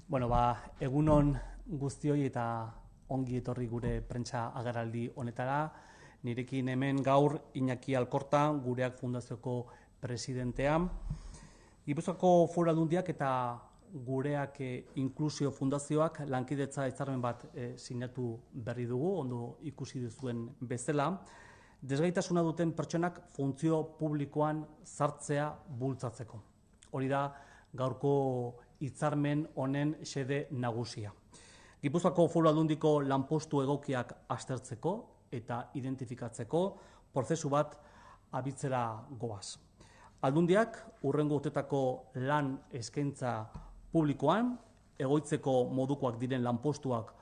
Bueno, egunon guztioi eta ongi etorri gure prentsa agerraldi honetara. Nirekin hemen gaur Iñaki Alkorta, gureak fundazioko presidentea. Gipuzkoako Foru Aldundiak eta gureak inklusio fundazioak lankidetza hitzarmen bat sinatu berri dugu, ondo ikusi duzuen bezala. Desgaitasuna duten pertsonak funtzio publikoan sartzea bultzatzeko. Hori da gaurko hitzarmen honen xede nagusia. Gipuzkoako Foru Aldundiko lanpostu egokiak aztertzeko eta identifikatzeko prozesu bat abitzera goaz. Aldundiak hurrengo urtetako lan eskaintza publikoan egoitzeko modukoak diren lanpostuak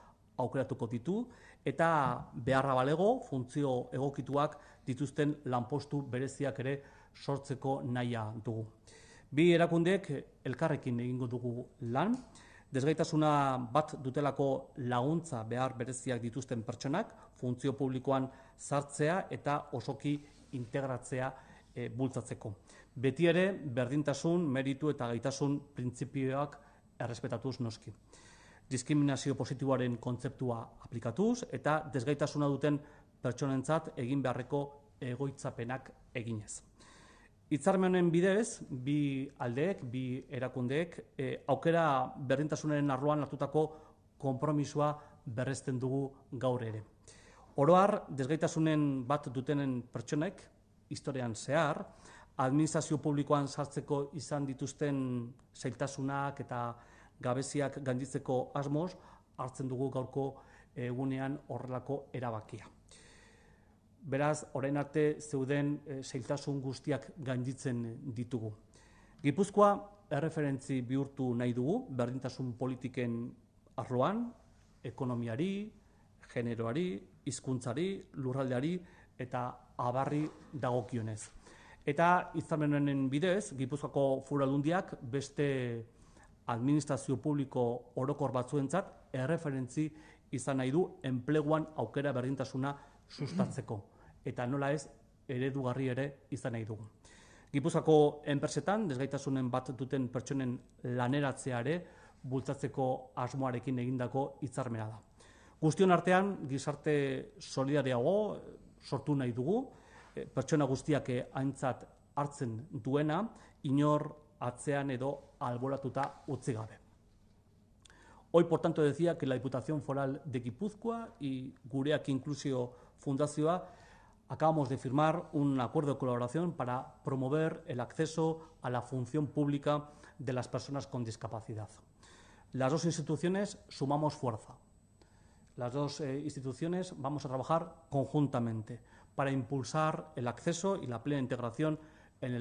aukeratuko ditu eta beharra balego funtzio egokituak dituzten lanpostu bereziak ere sortzeko nahia dugu. Bi erakundeek elkarrekin egingo dugu lan, desgaitasuna bat dutelako laguntza behar bereziak dituzten pertsonak funtzio publikoan sartzea eta osoki integratzea bultzatzeko. Beti ere berdintasun, meritu eta gaitasun printzipioak errespetatuz noski. Diskriminazio positiboaren kontzeptua aplikatuz eta desgaitasuna duten pertsonentzat egin beharreko egoitzapenak eginez. Hitzarmenen bidez, bi aldeek, bi erakundeek, aukera berdintasunaren arloan hartutako konpromisoa berresten dugu gaur ere. Oro har, desgaitasunen bat dutenen pertsonek, historian zehar, administrazio publikoan sartzeko izan dituzten zailtasunak eta gabeziak gainditzeko asmoz, hartzen dugu gaurko egunean horrelako erabakia. Beraz, orain arte zeuden zailtasun guztiak gainditzen ditugu. Gipuzkoa erreferentzi bihurtu nahi dugu, berdintasun politiken arloan, ekonomiari, generoari, hizkuntzari, lurraldeari eta abarri dagokionez. Eta hitzarmenen bidez, Gipuzkoako Foru Aldundiak beste administrazio publiko orokor batzuentzat erreferentzi izan nahi du enpleguan aukera berdintasuna sustatzeko. Eta nola ez, eredugarri ere izan nahi dugu. Gipuzkoako enpresetan, desgaitasunen bat duten pertsonen laneratzea ere bultzatzeko asmoarekin egindako hitzarmena da. Guztion artean, gizarte solidariago sortu nahi dugu, pertsona guztiak aintzat hartzen duena, inor atzean edo alboratuta utzi gabe. Hoy, por tanto, decía que la Diputación Foral de Guipúzcoa y Gureak Inklusio Fundazioa acabamos de firmar un acuerdo de colaboración para promover el acceso a la función pública de las personas con discapacidad. Las dos instituciones sumamos fuerza. Las dos instituciones vamos a trabajar conjuntamente para impulsar el acceso y la plena integración en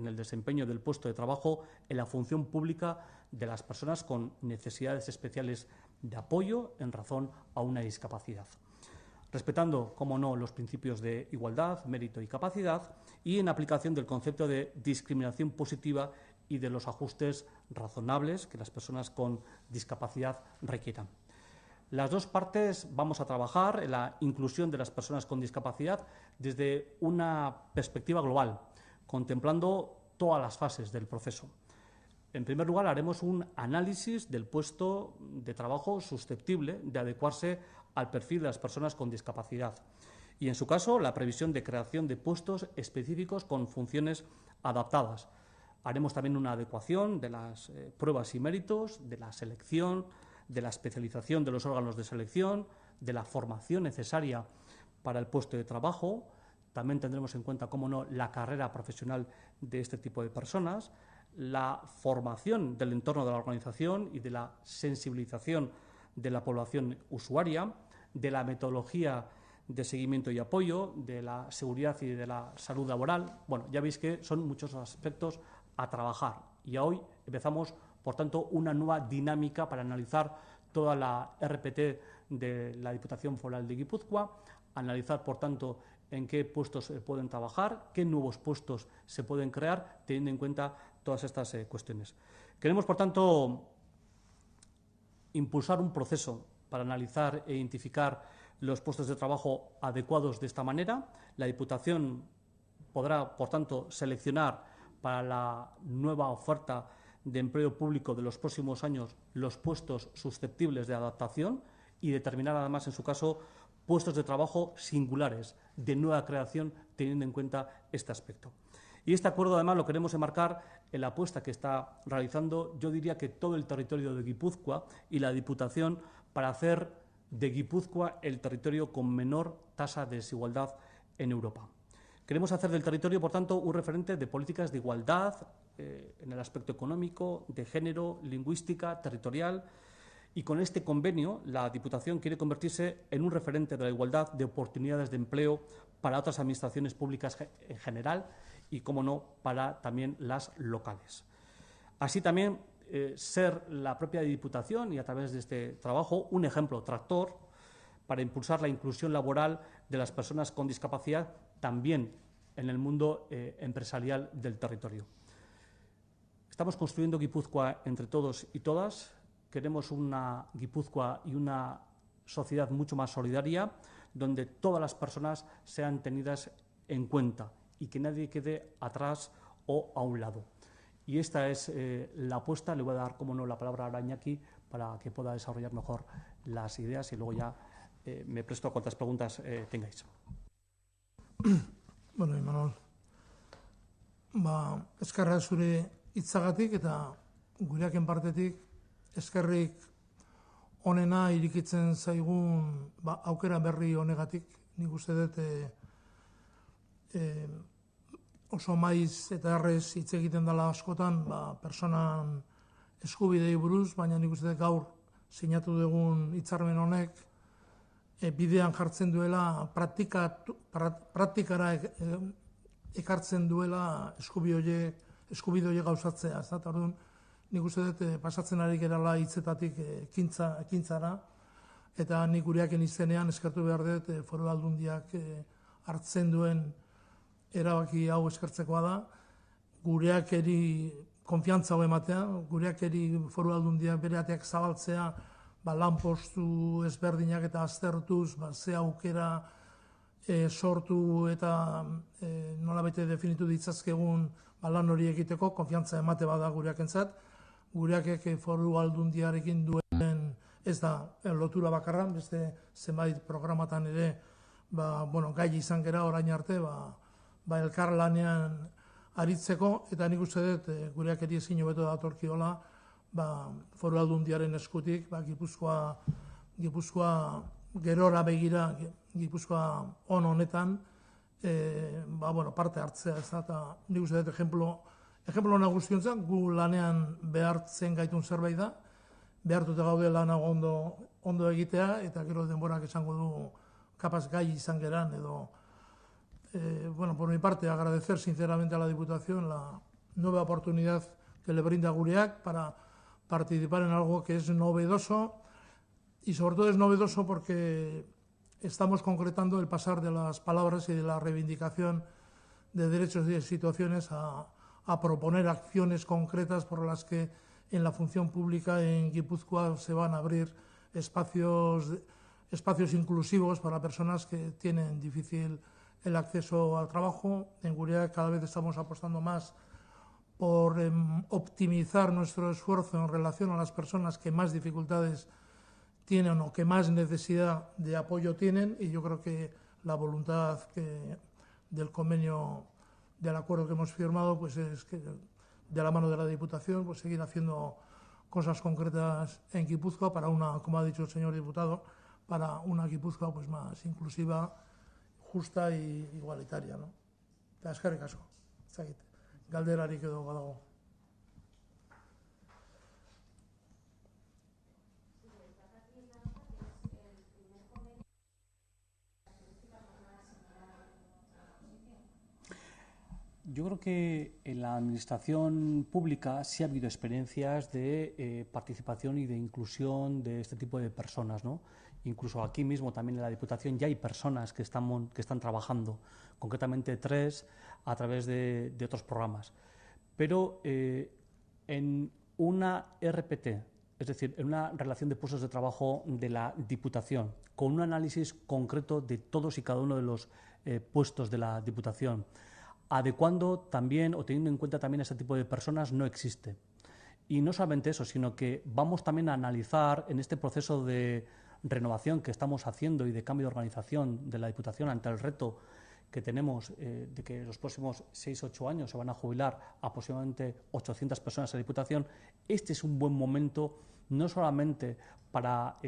el desempeño del puesto de trabajo en la función pública de las personas con necesidades especiales de apoyo en razón a una discapacidad. Respetando, como no, los principios de igualdad, mérito y capacidad y en aplicación del concepto de discriminación positiva y de los ajustes razonables que las personas con discapacidad requieran. Las dos partes vamos a trabajar en la inclusión de las personas con discapacidad desde una perspectiva global, contemplando todas las fases del proceso. En primer lugar, haremos un análisis del puesto de trabajo susceptible de adecuarse al perfil de las personas con discapacidad y, en su caso, la previsión de creación de puestos específicos con funciones adaptadas. Haremos también una adecuación de las pruebas y méritos, de la selección, de la especialización de los órganos de selección, de la formación necesaria para el puesto de trabajo. También tendremos en cuenta, cómo no, la carrera profesional de este tipo de personas, la formación del entorno de la organización y de la sensibilización de la población usuaria, de la metodología de seguimiento y apoyo, de la seguridad y de la salud laboral. Bueno, ya veis que son muchos aspectos a trabajar y hoy empezamos, por tanto, una nueva dinámica para analizar toda la RPT de la Diputación Foral de Guipúzcoa, analizar, por tanto, en qué puestos se pueden trabajar, qué nuevos puestos se pueden crear, teniendo en cuenta todas estas cuestiones. Queremos, por tanto, impulsar un proceso para analizar e identificar los puestos de trabajo adecuados de esta manera. La Diputación podrá, por tanto, seleccionar para la nueva oferta de empleo público de los próximos años los puestos susceptibles de adaptación y determinar además, en su caso, puestos de trabajo singulares de nueva creación teniendo en cuenta este aspecto. Y este acuerdo además lo queremos enmarcar en la apuesta que está realizando, yo diría que todo el territorio de Guipúzcoa y la Diputación para hacer de Guipúzcoa el territorio con menor tasa de desigualdad en Europa. Queremos hacer del territorio, por tanto, un referente de políticas de igualdad en el aspecto económico, de género, lingüística, territorial. Y con este convenio, la Diputación quiere convertirse en un referente de la igualdad de oportunidades de empleo para otras administraciones públicas en general y, como no, para también las locales. Así también ser la propia Diputación y a través de este trabajo un ejemplo tractor para impulsar la inclusión laboral de las personas con discapacidad también en el mundo empresarial del territorio. Estamos construyendo Guipúzcoa entre todos y todas. Queremos una Guipúzcoa y una sociedad mucho más solidaria, donde todas las personas sean tenidas en cuenta y que nadie quede atrás o a un lado. Y esta es la apuesta. Le voy a dar, como no, la palabra a Iñaki para que pueda desarrollar mejor las ideas y luego ya me presto a cuantas preguntas tengáis. Bueno, Imanol, eskerra zure hitzagatik eta gureaken partetik eskerrik onena irikitzen zaigun aukera berri honegatik. Nik uste dut oso maiz eta errez hitz egiten dela askotan personan eskubidei buruz, baina nik uste dut gaur sinatu dugun hitzarmen honek bidean jartzen duela, praktikara ekartzen duela eskubide horiek gauzatzea. Orduan, nik uste dut pasatzen ari gerala hitzetatik ekintzara, eta nik gureaken izenean eskertu behar dut Foru Aldundiak hartzen duen erabaki hau eskertzekoa da, gureakeri konfiantza hau ematea, gureakeri Foru Aldundiak bere ateak zabaltzea, lanpostu ezberdinak eta aztertuz, ze aukera sortu eta nolabait definitu ditzazkegun lan hori egiteko, konfiantza emate bada gureakentzat. Gureakek Foru Aldundiarekin duen ez da lotura bakarra, beste zenbait programatan ere gai izan gera orain arte elkar lanean aritzeko, eta nik uste dut gureakeri ezin hobeto datorkiola Foru Aldundiaren eskutik, Gipuzkoa gerora begira, Gipuzkoa on honetan, parte hartzea, eta nik uste dut ejemplo nagustiontzat, gu lanean behartzen gaitun zerbait da, behartuta gaude lana ondo egitea, eta gero denborak esango du kapaz gai izan geran, edo, por mi parte, agradecer sinceramente a la Diputación la nueva oportunidad que le brinda Gureak para participar en algo que es novedoso, y sobre todo es novedoso porque estamos concretando el pasar de las palabras y de la reivindicación de derechos y de situaciones a proponer acciones concretas por las que en la función pública en Guipúzcoa se van a abrir espacios inclusivos para personas que tienen difícil el acceso al trabajo. En Gureak cada vez estamos apostando más por optimizar nuestro esfuerzo en relación a las personas que más dificultades tienen o que más necesidad de apoyo tienen, y yo creo que la voluntad del convenio, del acuerdo que hemos firmado, pues es que de la mano de la Diputación, pues seguir haciendo cosas concretas en Guipúzcoa para una, como ha dicho el señor diputado, para una Guipúzcoa pues más inclusiva, justa e igualitaria, ¿no? Eta eskerrik asko. Galderarik edo badago. Yo creo que en la administración pública sí ha habido experiencias de participación y de inclusión de este tipo de personas, ¿no? Incluso aquí mismo también en la Diputación ya hay personas que están trabajando, concretamente 3 a través de otros programas. Pero en una RPT, es decir, en una relación de puestos de trabajo de la Diputación, con un análisis concreto de todos y cada uno de los puestos de la Diputación, adecuando también o teniendo en cuenta también a este tipo de personas, no existe. Y no solamente eso, sino que vamos también a analizar en este proceso de renovación que estamos haciendo y de cambio de organización de la Diputación ante el reto que tenemos de que los próximos 6-8 años se van a jubilar aproximadamente 800 personas en la Diputación. Este es un buen momento no solamente para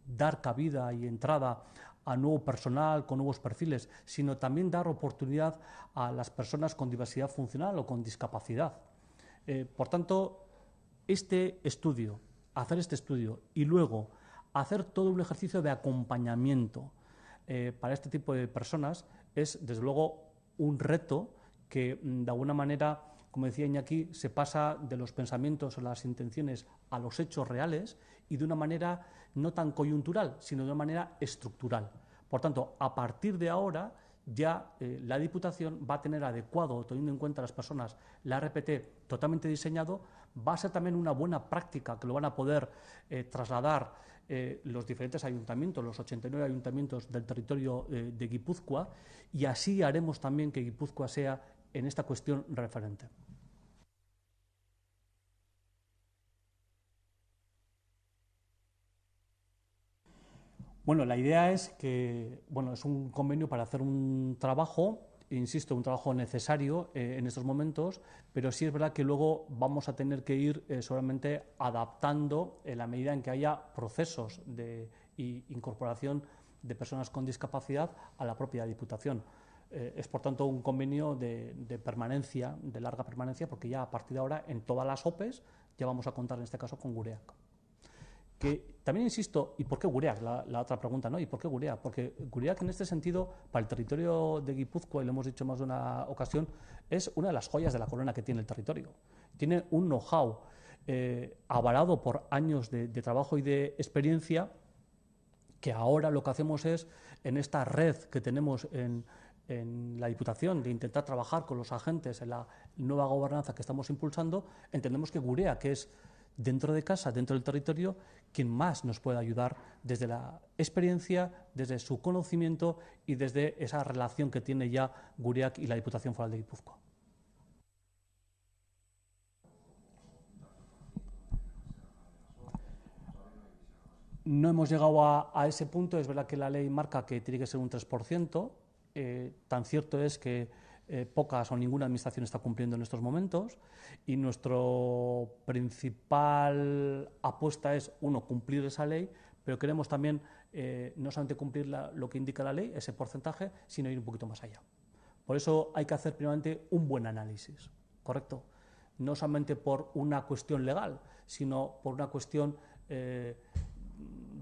dar cabida y entrada a nuevo personal con nuevos perfiles, sino también dar oportunidad a las personas con diversidad funcional o con discapacidad. Por tanto, hacer este estudio y luego hacer todo un ejercicio de acompañamiento para este tipo de personas es, desde luego, un reto que, de alguna manera, como decía Iñaki, se pasa de los pensamientos o las intenciones a los hechos reales y de una manera no tan coyuntural, sino de una manera estructural. Por tanto, a partir de ahora, ya la Diputación va a tener adecuado, teniendo en cuenta a las personas, la RPT totalmente diseñado. Va a ser también una buena práctica que lo van a poder trasladar los diferentes ayuntamientos, los 89 ayuntamientos del territorio de Guipúzcoa, y así haremos también que Guipúzcoa sea en esta cuestión referente. Bueno, la idea es que, es un convenio para hacer un trabajo, insisto, un trabajo necesario en estos momentos, pero sí es verdad que luego vamos a tener que ir solamente adaptando en la medida en que haya procesos de incorporación de personas con discapacidad a la propia Diputación. Es, por tanto, un convenio de permanencia, de larga permanencia, porque ya a partir de ahora en todas las OPEs ya vamos a contar en este caso con Gureak. Que también insisto, ¿y por qué Gureak? La otra pregunta, ¿no? ¿Y por qué Gureak? Porque Gureak, en este sentido, para el territorio de Guipúzcoa, y lo hemos dicho más de una ocasión, es una de las joyas de la corona que tiene el territorio. Tiene un know-how avalado por años de trabajo y de experiencia, que ahora lo que hacemos es, en esta red que tenemos en la Diputación, de intentar trabajar con los agentes en la nueva gobernanza que estamos impulsando, entendemos que Gureak, que es dentro de casa, dentro del territorio, quien más nos puede ayudar desde la experiencia, desde su conocimiento y desde esa relación que tiene ya Gureak y la Diputación Foral de Guipúzcoa. No hemos llegado a ese punto. Es verdad que la ley marca que tiene que ser un 3%. Tan cierto es que pocas o ninguna administración está cumpliendo en estos momentos, y nuestra principal apuesta es, uno, cumplir esa ley, pero queremos también no solamente cumplir lo que indica la ley, ese porcentaje, sino ir un poquito más allá. Por eso hay que hacer primeramente un buen análisis, ¿correcto? No solamente por una cuestión legal, sino por una cuestión de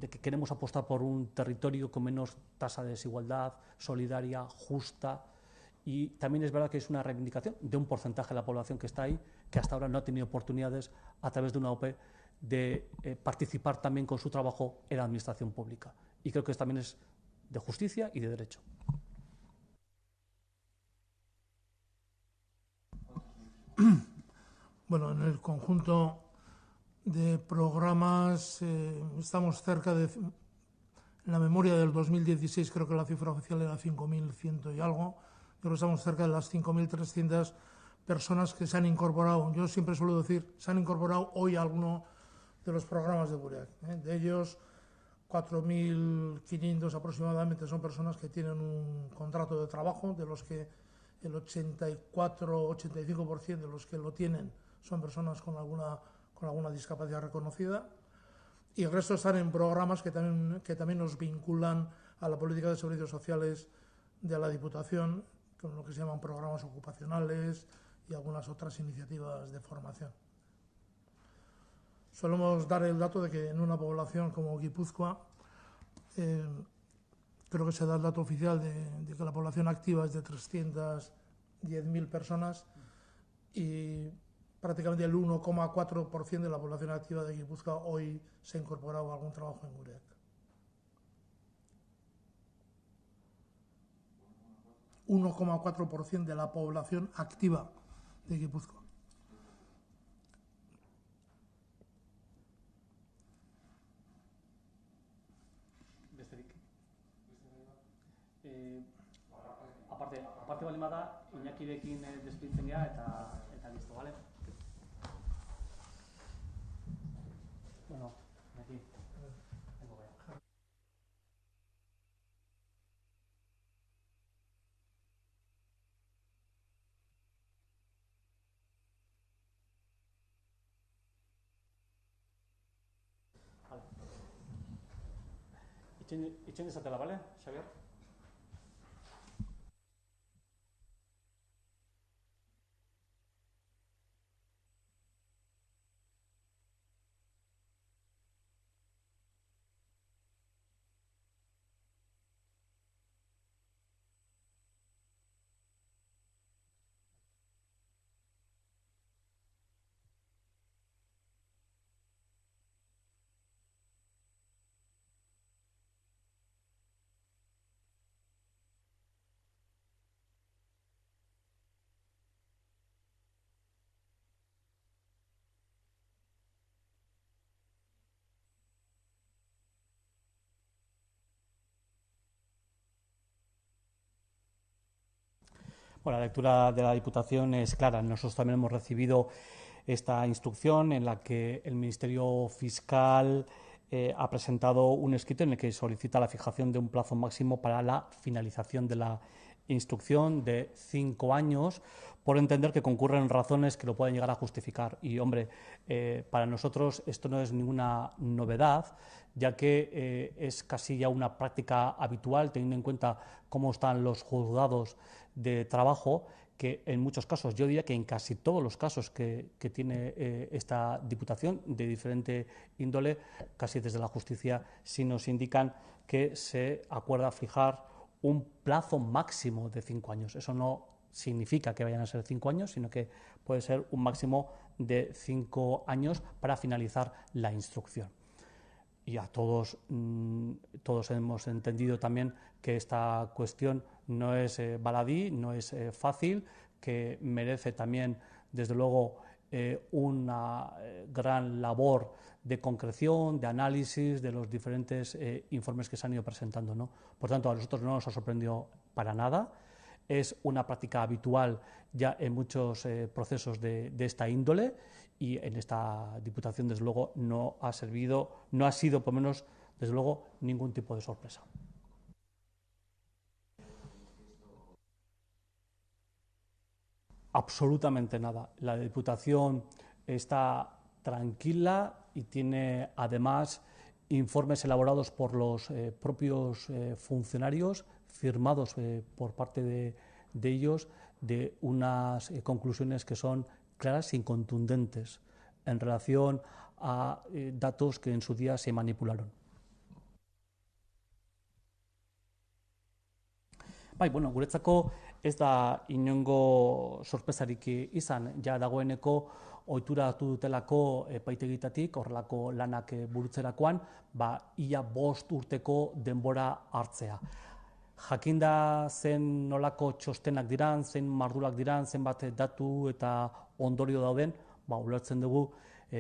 que queremos apostar por un territorio con menos tasa de desigualdad, solidaria, justa. Y también es verdad que es una reivindicación de un porcentaje de la población que está ahí, que hasta ahora no ha tenido oportunidades a través de una OPE de participar también con su trabajo en la administración pública. Y creo que también es de justicia y de derecho. Bueno, en el conjunto de programas estamos cerca de, en la memoria del 2016 creo que la cifra oficial era 5.100 y algo, pero estamos cerca de las 5.300 personas que se han incorporado. Yo siempre suelo decir, se han incorporado hoy a alguno de los programas de Gureak. De ellos, 4.500 aproximadamente son personas que tienen un contrato de trabajo, de los que el 84-85% de los que lo tienen son personas con alguna discapacidad reconocida, y el resto están en programas que también nos vinculan a la política de servicios sociales de la Diputación, con lo que se llaman programas ocupacionales y algunas otras iniciativas de formación. Solemos dar el dato de que en una población como Guipúzcoa, creo que se da el dato oficial de que la población activa es de 310.000 personas, y prácticamente el 1,4% de la población activa de Guipúzcoa hoy se ha incorporado a algún trabajo en Gureak. 1,4% de la población activa de Guipúzcoa. Aparte baldin bada, Iñakirekin despeditzen gara eta listo, bale? Itxen dezatela, bale, Xabier? Bueno, la lectura de la Diputación es clara. Nosotros también hemos recibido esta instrucción en la que el Ministerio Fiscal ha presentado un escrito en el que solicita la fijación de un plazo máximo para la finalización de la instrucción de 5 años, por entender que concurren razones que lo pueden llegar a justificar. Y, hombre, para nosotros esto no es ninguna novedad, ya que es casi ya una práctica habitual, teniendo en cuenta cómo están los juzgados de trabajo, que en muchos casos, yo diría que en casi todos los casos que tiene esta Diputación de diferente índole, casi desde la justicia sí nos indican que se acuerda fijar un plazo máximo de 5 años. Eso no significa que vayan a ser 5 años, sino que puede ser un máximo de 5 años para finalizar la instrucción. Y a todos hemos entendido también que esta cuestión no es baladí, no es fácil, que merece también, desde luego, una gran labor de concreción, de análisis de los diferentes informes que se han ido presentando, ¿no? Por tanto, a nosotros no nos ha sorprendido para nada. Es una práctica habitual ya en muchos procesos de esta índole, y en esta Diputación, desde luego, no ha sido, por lo menos, desde luego, ningún tipo de sorpresa. Absolutamente nada. La Diputación está tranquila y tiene, además, informes elaborados por los propios funcionarios, firmados por parte de ellos, de unas conclusiones que son claras y contundentes en relación a datos que en su día se manipularon. Bai, bueno, guretzako ez da inongo sorpresarik izan, ja dagoeneko ohitura hartu dutelako epaitegitatik horrelako lanak burutzerakoan, ia 5 urteko denbora hartzea. Jakinda zen nolako txostenak diran, zein mardulak diran, zenbat datu eta ondorio dauden, ulertzen dugu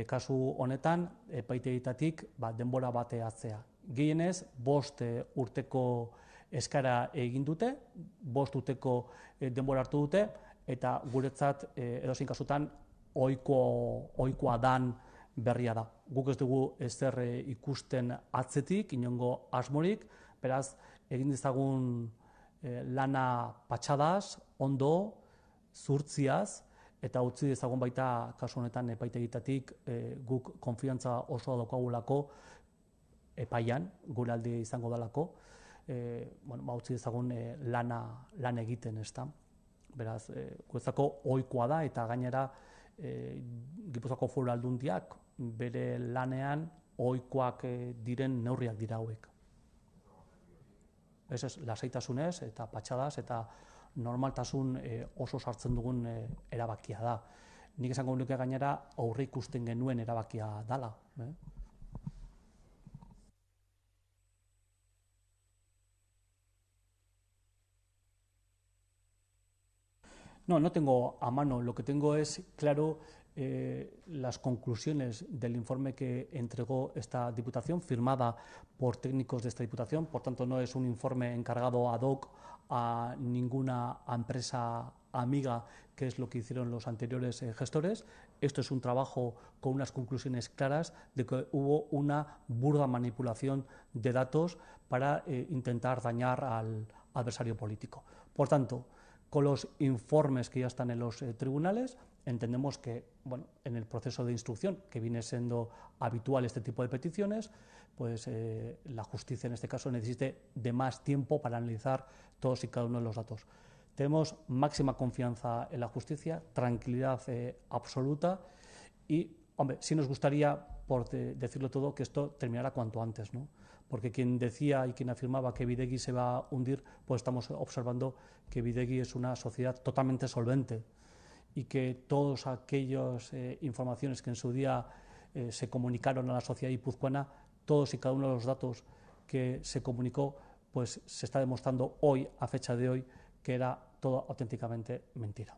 kasu honetan epaitegitatik denbora bate hartzea. Gehienez, 5 urteko eskara egin dute, 5 urteko denbora hartu dute, eta guretzat edozein kasutan ohikoa dan berria da. Guk ez dugu ezer ikusten atzetik, inongo asmorik, beraz, egin dezagun lana patxadaz, ondo, zurtziaz, eta utzi dezagun baita kasu honetan epaitegitatik guk konfiantza osoa daukagulako epaian, gure alde izango dalako, utzi dezagun lan egiten, ezta. Beraz, guretzako ohikoa da, eta gainera Gipuzkoako Foru Aldundiak bere lanean ohikoak diren neurriak dira hauek. Ez, lasaitasunez eta patxadaz eta normaltasun oso sartzen dugun erabakia da. Nik esango nuke gainera aurre ikusten genuen erabakia dala. No tengo a mano. Lo que tengo es claro las conclusiones del informe que entregó esta Diputación, firmada por técnicos de esta Diputación. Por tanto, no es un informe encargado ad hoc a ninguna empresa amiga, que es lo que hicieron los anteriores gestores. Esto es un trabajo con unas conclusiones claras de que hubo una burda manipulación de datos para intentar dañar al adversario político. Por tanto, con los informes que ya están en los tribunales, entendemos que, bueno, en el proceso de instrucción, que viene siendo habitual este tipo de peticiones, pues la justicia en este caso necesite de más tiempo para analizar todos y cada uno de los datos. Tenemos máxima confianza en la justicia, tranquilidad absoluta y, hombre, sí nos gustaría, por decirlo todo, que esto terminara cuanto antes, ¿no? Porque quien decía y quien afirmaba que Bidegi se va a hundir, pues estamos observando que Bidegi es una sociedad totalmente solvente y que todas aquellas informaciones que en su día se comunicaron a la sociedad guipuzcoana, todos y cada uno de los datos que se comunicó, pues se está demostrando hoy, a fecha de hoy, que era todo auténticamente mentira.